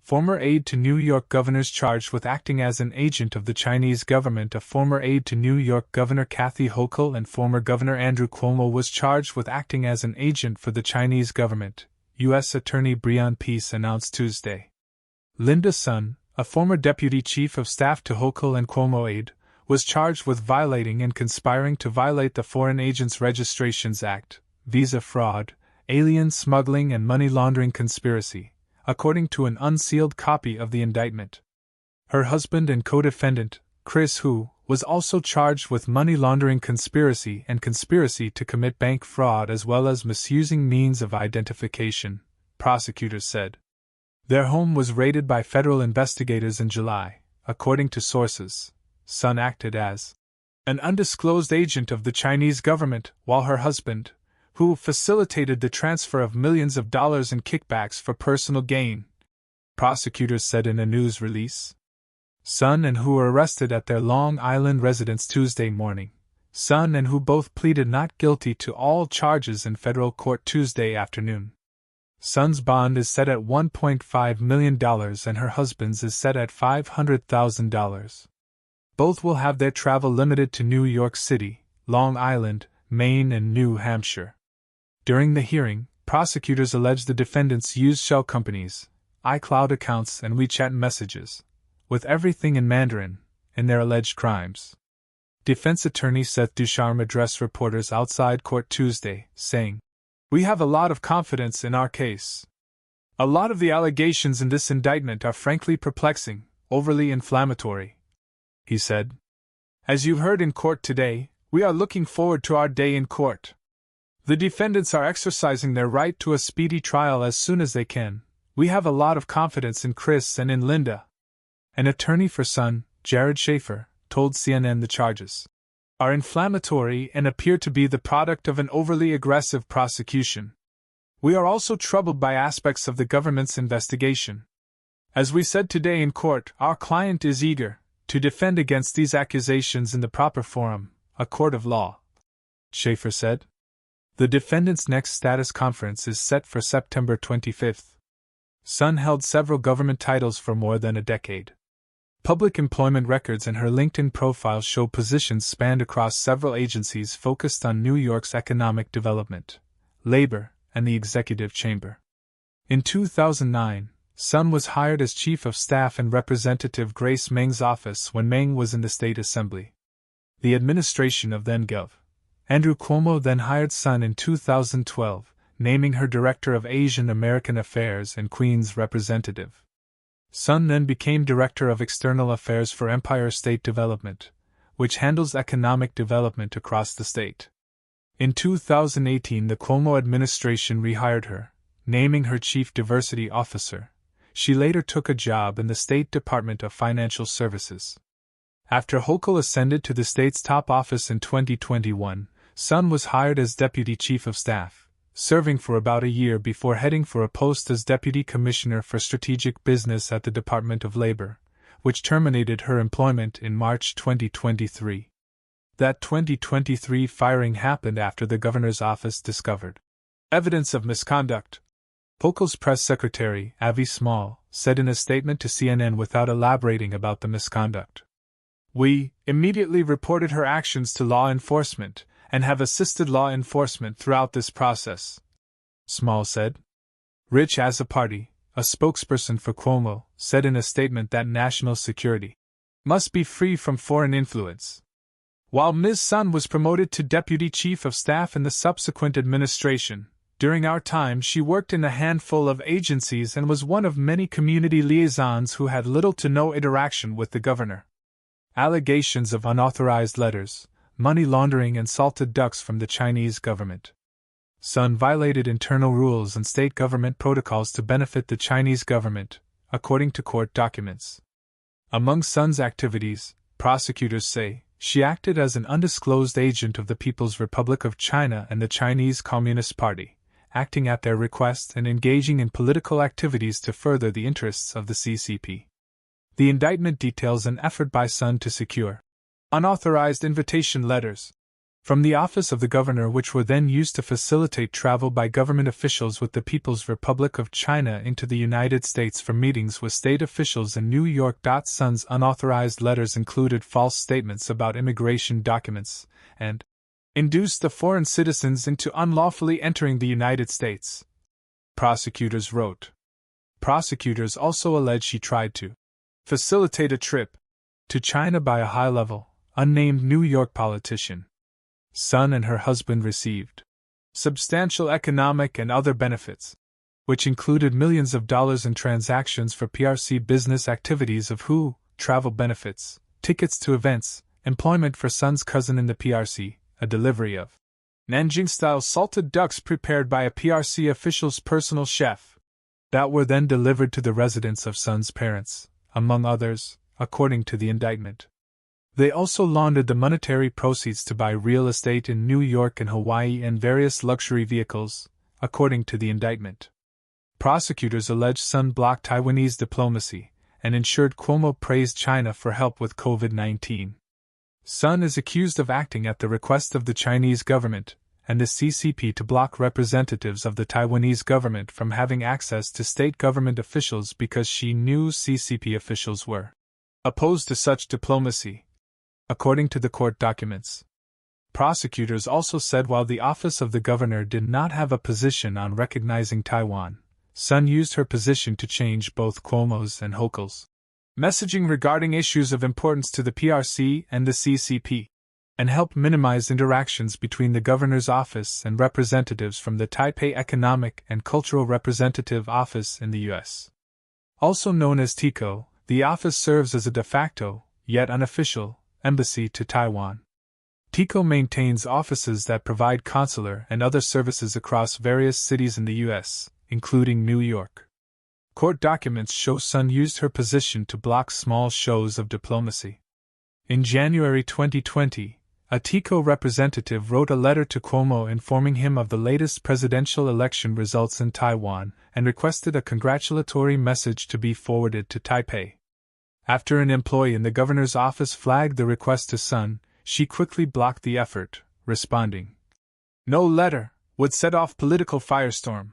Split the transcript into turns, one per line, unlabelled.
former aide to New York governors charged with acting as an agent of the Chinese government. A former aide to New York Governor Kathy Hochul and former Governor Andrew Cuomo was charged with acting as an agent for the Chinese government, U.S. Attorney Breon Peace announced Tuesday. Linda Sun, a former deputy chief of staff to Hochul and Cuomo aide, was charged with violating and conspiring to violate the Foreign Agents Registrations Act, visa fraud, alien smuggling and money laundering conspiracy, according to an unsealed copy of the indictment. Her husband and co-defendant, Chris Hu, was also charged with money laundering conspiracy and conspiracy to commit bank fraud as well as misusing means of identification, prosecutors said. Their home was raided by federal investigators in July, according to sources. Sun acted as an undisclosed agent of the Chinese government, while her husband, Hu, facilitated the transfer of millions of dollars in kickbacks for personal gain, prosecutors said in a news release. Sun and Hu were arrested at their Long Island residence Tuesday morning. Sun and Hu both pleaded not guilty to all charges in federal court Tuesday afternoon. Sun's bond is set at $1.5 million and her husband's is set at $500,000. Both will have their travel limited to New York City, Long Island, Maine, and New Hampshire. During the hearing, prosecutors alleged the defendants used shell companies, iCloud accounts, and WeChat messages, with everything in Mandarin, in their alleged crimes. Defense attorney Seth Ducharme addressed reporters outside court Tuesday, saying, "We have a lot of confidence in our case. A lot of the allegations in this indictment are frankly perplexing, overly inflammatory," he said. "As you heard in court today, we are looking forward to our day in court. The defendants are exercising their right to a speedy trial as soon as they can. We have a lot of confidence in Chris and in Linda." An attorney for Sun, Jared Schaefer, told CNN the charges are inflammatory and appear to be the product of an overly aggressive prosecution. "We are also troubled by aspects of the government's investigation. As we said today in court, our client is eager to defend against these accusations in the proper forum, a court of law," Schaefer said. The defendant's next status conference is set for September 25. Sun held several government titles for more than a decade. Public employment records and her LinkedIn profile show positions spanned across several agencies focused on New York's economic development, labor, and the executive chamber. In 2009, Sun was hired as chief of staff in Representative Grace Meng's office when Meng was in the state assembly. The administration of then Gov. Andrew Cuomo then hired Sun in 2012, naming her Director of Asian American Affairs and Queens Representative. Sun then became Director of External Affairs for Empire State Development, which handles economic development across the state. In 2018, the Cuomo administration rehired her, naming her Chief Diversity Officer. She later took a job in the State Department of Financial Services. After Hochul ascended to the state's top office in 2021, Sun was hired as Deputy Chief of Staff, serving for about a year before heading for a post as Deputy Commissioner for Strategic Business at the Department of Labor, which terminated her employment in March 2023. That 2023 firing happened after the governor's office discovered evidence of misconduct. Hochul's press secretary, Avi Small, said in a statement to CNN without elaborating about the misconduct. "We immediately reported her actions to law enforcement and have assisted law enforcement throughout this process," Small said. Rich Azzopardi, a spokesperson for Cuomo, said in a statement that national security must be free from foreign influence. While Ms. Sun was promoted to Deputy Chief of Staff in the subsequent administration, during our time she worked in a handful of agencies and was one of many community liaisons who had little to no interaction with the governor. Allegations of unauthorized letters, money laundering, and salted ducks from the Chinese government. Sun violated internal rules and state government protocols to benefit the Chinese government, according to court documents. Among Sun's activities, prosecutors say, she acted as an undisclosed agent of the People's Republic of China and the Chinese Communist Party, acting at their request and engaging in political activities to further the interests of the CCP. The indictment details an effort by Sun to secure unauthorized invitation letters from the office of the governor, which were then used to facilitate travel by government officials with the People's Republic of China into the United States for meetings with state officials in New York. Sun's unauthorized letters included false statements about immigration documents and induced the foreign citizens into unlawfully entering the United States. Prosecutors wrote. Prosecutors also allege she tried to facilitate a trip to China by a high-level, unnamed New York politician. Sun and her husband received substantial economic and other benefits, which included millions of dollars in transactions for PRC business activities of travel benefits, tickets to events, employment for Sun's cousin in the PRC, a delivery of Nanjing-style salted ducks prepared by a PRC official's personal chef, that were then delivered to the residence of Sun's parents, among others, according to the indictment. They also laundered the monetary proceeds to buy real estate in New York and Hawaii and various luxury vehicles, according to the indictment. Prosecutors allege Sun blocked Taiwanese diplomacy and ensured Cuomo praised China for help with COVID-19. Sun is accused of acting at the request of the Chinese government and the CCP to block representatives of the Taiwanese government from having access to state government officials because she knew CCP officials were opposed to such diplomacy, according to the court documents. Prosecutors also said while the office of the governor did not have a position on recognizing Taiwan, Sun used her position to change both Cuomo's and Hochul's messaging regarding issues of importance to the PRC and the CCP, and help minimize interactions between the governor's office and representatives from the Taipei Economic and Cultural Representative Office in the U.S. Also known as TECO, the office serves as a de facto, yet unofficial, embassy to Taiwan. TECO maintains offices that provide consular and other services across various cities in the U.S., including New York. Court documents show Sun used her position to block small shows of diplomacy. In January 2020, a TECO representative wrote a letter to Cuomo informing him of the latest presidential election results in Taiwan and requested a congratulatory message to be forwarded to Taipei. After an employee in the governor's office flagged the request to Sun, she quickly blocked the effort, responding, "No letter would set off political firestorm."